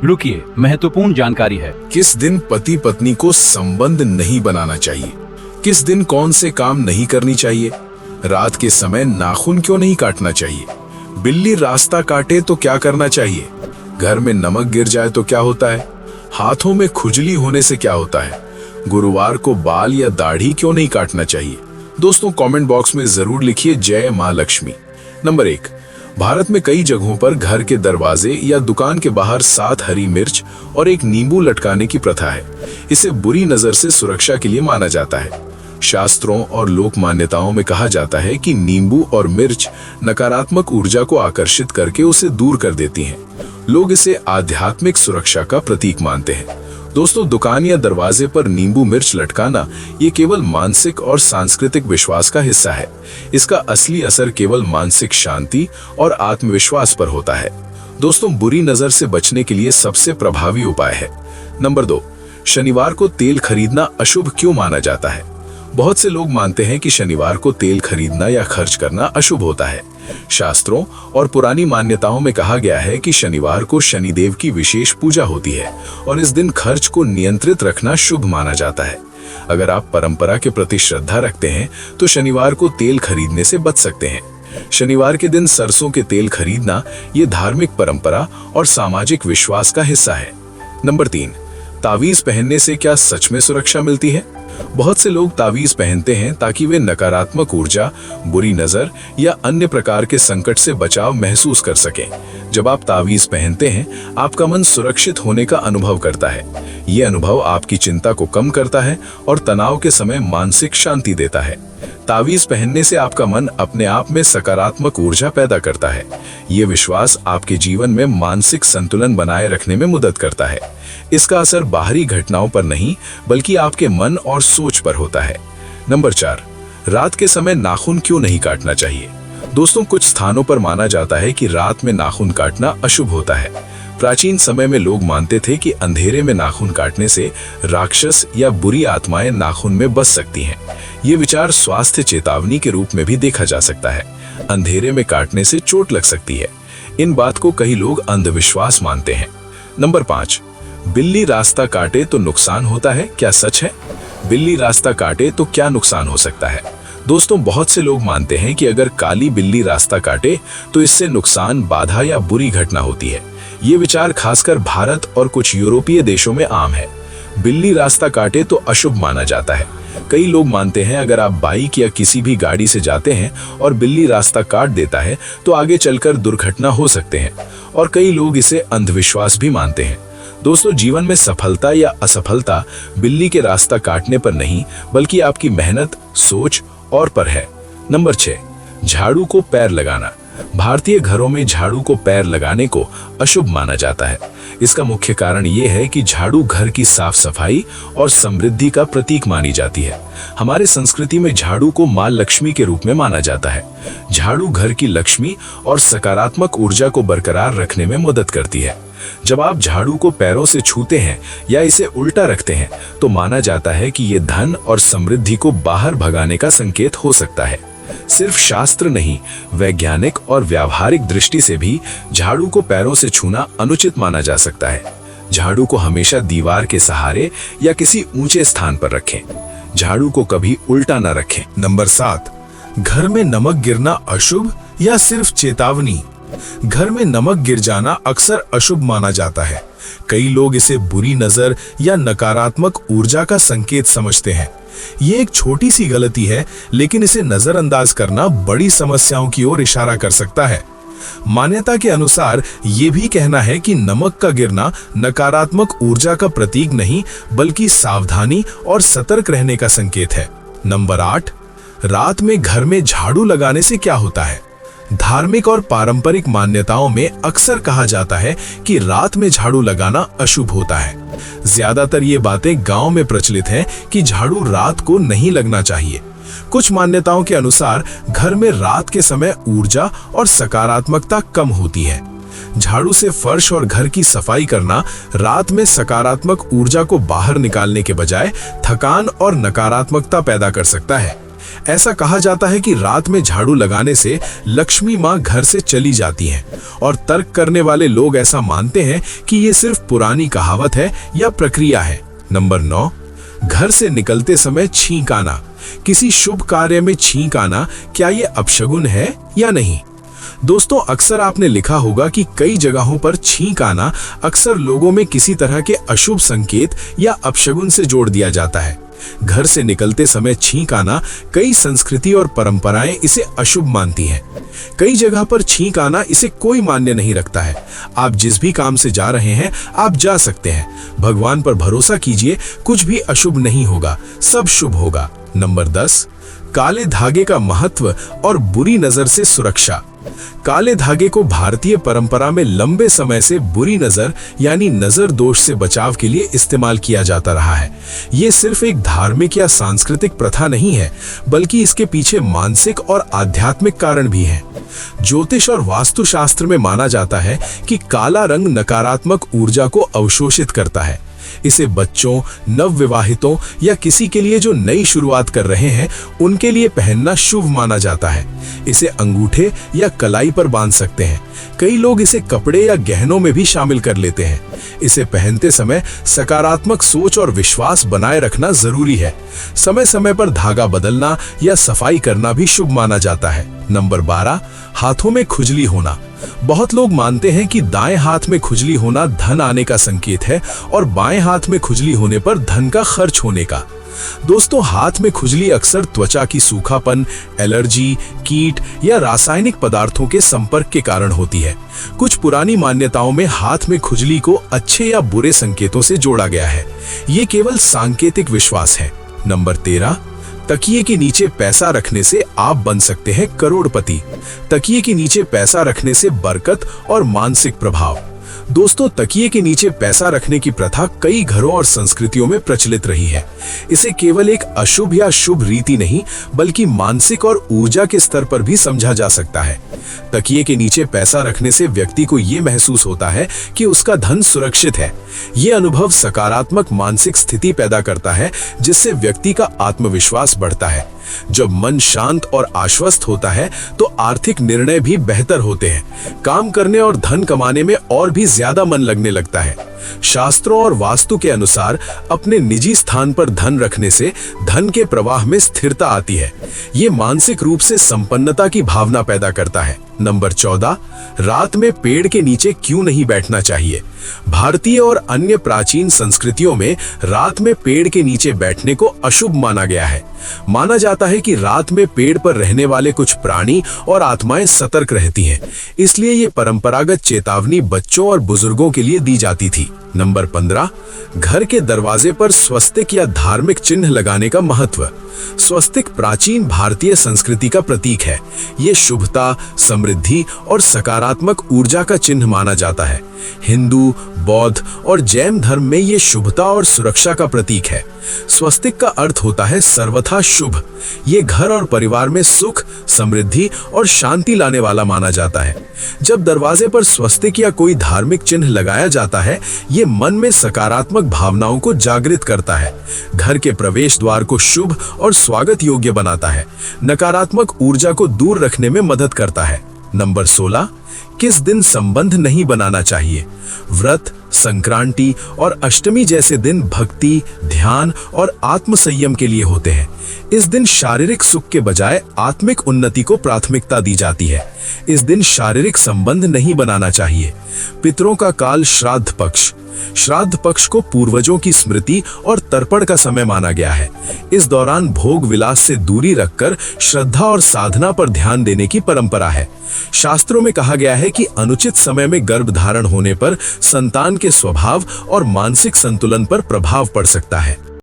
रुकिए, महत्वपूर्ण जानकारी है। किस दिन पति पत्नी को संबंध नहीं बनाना चाहिए? किस दिन कौन से काम नहीं करनी चाहिए? रात के समय नाखून क्यों नहीं काटना चाहिए? बिल्ली रास्ता काटे तो क्या करना चाहिए? घर में नमक गिर जाए तो क्या होता है? हाथों में खुजली होने से क्या होता है? गुरुवार को बाल या दाढ़ी क्यों नहीं काटना चाहिए? दोस्तों कमेंट बॉक्स में जरूर लिखिए जय मां लक्ष्मी। नंबर 1, भारत में कई जगहों पर घर के दरवाजे या दुकान के बाहर 7 हरी मिर्च और एक नींबू लटकाने की प्रथा है। इसे बुरी नजर से सुरक्षा के लिए माना जाता है। शास्त्रों और लोक मान्यताओं में कहा जाता है कि नींबू और मिर्च नकारात्मक ऊर्जा को आकर्षित करके उसे दूर कर देती हैं। लोग इसे आध्यात्मिक सुरक्षा का प्रतीक मानते हैं। दोस्तों दुकान या दरवाजे पर नींबू मिर्च लटकाना ये केवल मानसिक और सांस्कृतिक विश्वास का हिस्सा है। इसका असली असर केवल मानसिक शांति और आत्मविश्वास पर होता है। दोस्तों बुरी नजर से बचने के लिए सबसे प्रभावी उपाय है। नंबर 2, शनिवार को तेल खरीदना अशुभ क्यों माना जाता है? बहुत से लोग मानते हैं कि शनिवार को तेल खरीदना या खर्च करना अशुभ होता है। शास्त्रों और पुरानी मान्यताओं में कहा गया है कि शनिवार को शनिदेव की विशेष पूजा होती है और इस दिन खर्च को नियंत्रित रखना शुभ माना जाता है। अगर आप परंपरा के प्रति श्रद्धा रखते हैं तो शनिवार को तेल खरीदने से बच सकते हैं। शनिवार के दिन सरसों के तेल खरीदना ये धार्मिक परंपरा और सामाजिक विश्वास का हिस्सा है। नंबर 3, तावीज पहनने से क्या सच में सुरक्षा मिलती है? बहुत से लोग तावीज पहनते हैं ताकि वे नकारात्मक ऊर्जा, बुरी नजर या अन्य प्रकार के संकट से बचाव महसूस कर सकें। जब आप तावीज पहनते हैं, आपका मन सुरक्षित होने का अनुभव करता है। ये अनुभव आपकी चिंता को कम करता है और तनाव के समय मानसिक शांति देता है। तावीज पहनने से आपका मन अपने आप में सकारात्मक ऊर्जा पैदा करता है। ये विश्वास आपके जीवन में मानसिक संतुलन बनाए रखने में मदद करता है। इसका असर बाहरी घटनाओं पर नहीं बल्कि आपके मन और सोच पर होता है। नंबर 4, रात के समय नाखून क्यों नहीं काटना चाहिए? दोस्तों कुछ स्थानों पर माना जाता है कि रात में नाखून काटना अशुभ होता है। प्राचीन समय में लोग मानते थे कि अंधेरे में नाखून काटने से राक्षस या बुरी आत्माएं नाखून में बस सकती हैं। ये विचार स्वास्थ्य चेतावनी के रूप में भी देखा जा सकता है। अंधेरे में काटने से चोट लग सकती है। इन बात को कई लोग अंधविश्वास मानते हैं। नंबर 5, बिल्ली रास्ता काटे तो नुकसान होता है, क्या सच है? बिल्ली रास्ता काटे तो क्या नुकसान हो सकता है? दोस्तों बहुत से लोग मानते हैं कि अगर काली बिल्ली रास्ता काटे तो इससे नुकसान, बाधा या बुरी घटना होती है। ये विचार खासकर भारत और कुछ यूरोपीय देशों में आम है। बिल्ली रास्ता काटे तो अशुभ माना जाता है। कई लोग मानते हैं अगर आप बाइक या किसी भी गाड़ी से जाते हैं और बिल्ली रास्ता काट देता है तो आगे चलकर दुर्घटना हो सकते हैं, और कई लोग इसे अंधविश्वास भी मानते हैं। दोस्तों जीवन में सफलता या असफलता बिल्ली के रास्ता काटने पर नहीं बल्कि आपकी मेहनत, सोच और पर है। नंबर 6, झाड़ू को पैर लगाना। भारतीय घरों में झाड़ू को पैर लगाने को अशुभ माना जाता है। इसका मुख्य कारण यह है कि झाड़ू घर की साफ सफाई और समृद्धि का प्रतीक मानी जाती है। हमारे संस्कृति में झाड़ू को मां लक्ष्मी के रूप में माना जाता है। झाड़ू घर की लक्ष्मी और सकारात्मक ऊर्जा को बरकरार रखने में मदद करती है। जब आप झाड़ू को पैरों से छूते हैं या इसे उल्टा रखते हैं तो माना जाता है कि ये धन और समृद्धि को बाहर भगाने का संकेत हो सकता है। सिर्फ शास्त्र नहीं, वैज्ञानिक और व्यावहारिक दृष्टि से भी झाड़ू को पैरों से छूना अनुचित माना जा सकता है। झाड़ू को हमेशा दीवार के सहारे या किसी ऊंचे स्थान पर रखें। झाड़ू को कभी उल्टा न रखें। नंबर 7, घर में नमक गिरना अशुभ या सिर्फ चेतावनी? घर में नमक गिर जाना अक्सर अशुभ माना जाता है। कई लोग इसे बुरी नजर या नकारात्मक ऊर्जा का संकेत समझते हैं। ये एक छोटी सी गलती है, लेकिन इसे नजरअंदाज करना बड़ी समस्याओं की ओर इशारा कर सकता है। मान्यता के अनुसार ये भी कहना है कि नमक का गिरना नकारात्मक ऊर्जा का प्रतीक नहीं बल्कि सावधानी और सतर्क रहने का संकेत है। नंबर 8, रात में घर में झाड़ू लगाने से क्या होता है? धार्मिक और पारंपरिक मान्यताओं में अक्सर कहा जाता है कि रात में झाड़ू लगाना अशुभ होता है। ज्यादातर ये बातें गांव में प्रचलित हैं कि झाड़ू रात को नहीं लगना चाहिए। कुछ मान्यताओं के अनुसार घर में रात के समय ऊर्जा और सकारात्मकता कम होती है। झाड़ू से फर्श और घर की सफाई करना रात में सकारात्मक ऊर्जा को बाहर निकालने के बजाय थकान और नकारात्मकता पैदा कर सकता है। ऐसा कहा जाता है कि रात में झाड़ू लगाने से लक्ष्मी मां घर से चली जाती हैं और तर्क करने वाले लोग ऐसा मानते हैं कि ये सिर्फ पुरानी कहावत है या प्रक्रिया है। नंबर 9, घर से निकलते समय छींक आना। किसी शुभ कार्य में छींक आना, क्या ये अपशगुन है या नहीं? दोस्तों, अक्सर आपने लिखा होगा कि कई जगहों पर छींक आना अक्सर लोगों में किसी तरह के अशुभ संकेत या अपशगुन से जोड़ दिया जाता है। घर से निकलते समय छींक आना, कई संस्कृति और परंपराएं इसे अशुभ मानती हैं। कई जगह पर छींक आना इसे कोई मान्य नहीं रखता है। आप जिस भी काम से जा रहे हैं आप जा सकते हैं। भगवान पर भरोसा कीजिए, कुछ भी अशुभ नहीं होगा, सब शुभ होगा। नंबर 10, काले धागे का महत्व और बुरी नजर से सुरक्षा। काले धागे को भारतीय परंपरा में लंबे समय से बुरी नजर यानी नजर दोष से बचाव के लिए इस्तेमाल किया जाता रहा है। ये सिर्फ एक धार्मिक या सांस्कृतिक प्रथा नहीं है, बल्कि इसके पीछे मानसिक और आध्यात्मिक कारण भी हैं। ज्योतिष और वास्तुशास्त्र में माना जाता है कि काला रंग नकारात्मक ऊर्जा को अवशोषित करता है। इसे बच्चों, नवविवाहितों या किसी के लिए जो नई शुरुआत कर रहे हैं उनके लिए पहनना शुभ माना जाता है। इसे अंगूठे या कलाई पर बांध सकते हैं। कई लोग इसे कपड़े या गहनों में भी शामिल कर लेते हैं। इसे पहनते समय सकारात्मक सोच और विश्वास बनाए रखना जरूरी है। समय समय पर धागा बदलना या सफाई करना भी शुभ माना जाता है। नंबर 12, हाथों में खुजली होना। बहुत लोग मानते हैं कि दाएं हाथ में खुजली होना धन आने का संकेत है और बाएं हाथ में खुजली होने पर धन का खर्च होने का। दोस्तों, हाथ में खुजली अक्सर त्वचा की सूखापन, एलर्जी, कीट या रासायनिक पदार्थों के संपर्क के कारण होती है। कुछ पुरानी मान्यताओं में हाथ में खुजली को अच्छे या बुरे संकेतों से जोड़ा गया है। ये केवल सांकेतिक विश्वास है। नंबर 13, तकिए के नीचे पैसा रखने से आप बन सकते हैं करोड़पति। तकिए के नीचे पैसा रखने से बरकत और मानसिक प्रभाव। दोस्तों, तकिए के नीचे पैसा रखने की प्रथा कई घरों और संस्कृतियों में प्रचलित रही है। इसे केवल एक अशुभ या शुभ रीति नहीं, बल्कि मानसिक और ऊर्जा के स्तर पर भी समझा जा सकता है। तकिए के नीचे पैसा रखने से व्यक्ति को यह महसूस होता है कि उसका धन सुरक्षित है। यह अनुभव सकारात्मक मानसिक स्थिति पैदा करता है, जिससे व्यक्ति का आत्मविश्वास बढ़ता है। जब मन शांत और आश्वस्त होता है तो आर्थिक निर्णय भी बेहतर होते हैं। काम करने और धन कमाने में और भी ज्यादा मन लगने लगता है। शास्त्रों और वास्तु के अनुसार अपने निजी स्थान पर धन रखने से धन के प्रवाह में स्थिरता आती है। ये मानसिक रूप से संपन्नता की भावना पैदा करता है। नंबर 14, रात में पेड़ के नीचे क्यों नहीं बैठना चाहिए? भारतीय और अन्य प्राचीन संस्कृतियों में रात में पेड़ के नीचे बैठने को अशुभ माना गया है। माना जाता है कि रात में पेड़ पर रहने वाले कुछ प्राणी और आत्माएं सतर्क रहती हैं, इसलिए ये परंपरागत चेतावनी बच्चों और बुजुर्गों के लिए दी जाती थी। नंबर 15, घर के दरवाजे पर स्वस्तिक या धार्मिक चिन्ह लगाने का महत्व। स्वस्तिक प्राचीन भारतीय संस्कृति का प्रतीक है। ये शुभता, समृद्धि और सकारात्मक ऊर्जा का चिन्ह माना जाता है। हिंदू, बौद्ध और जैन धर्म में ये शुभता और सुरक्षा का प्रतीक है। स्वस्तिक का अर्थ होता है सर्वथा शुभ। ये घर और परिवार में सुख, समृद्धि और शांति लाने वाला माना जाता है। जब दरवाजे पर स्वस्तिक या कोई धार्मिक चिन्ह लगाया जाता है, ये मन में सकारात्मक भावनाओं को जागृत करता है, घर के प्रवेश द्वार को शुभ और स्वागत योग्य बनाता है, नकारात्मक ऊर्जा को दूर रखने में मदद करता है। नंबर 16, किस दिन संबंध नहीं बनाना चाहिए? व्रत, संक्रांति और अष्टमी जैसे दिन भक्ति, ध्यान और आत्म संयम के लिए होते हैं। इस दिन शारीरिक सुख के बजाय आत्मिक उन्नति को प्राथमिकता दी जाती है। इस दिन शारीरिक संबंध नहीं बनाना चाहिए। पितरों का काल श्राद्ध पक्ष। श्राद्ध पक्ष को पूर्वजों की स्मृति और तर्पण का समय माना गया है। इस दौरान भोग विलास से दूरी रखकर श्रद्धा और साधना पर ध्यान देने की परंपरा है। शास्त्रों में कहा गया है कि अनुचित समय में गर्भधारण होने पर संतान के स्वभाव और मानसिक संतुलन पर प्रभाव पड़ सकता है।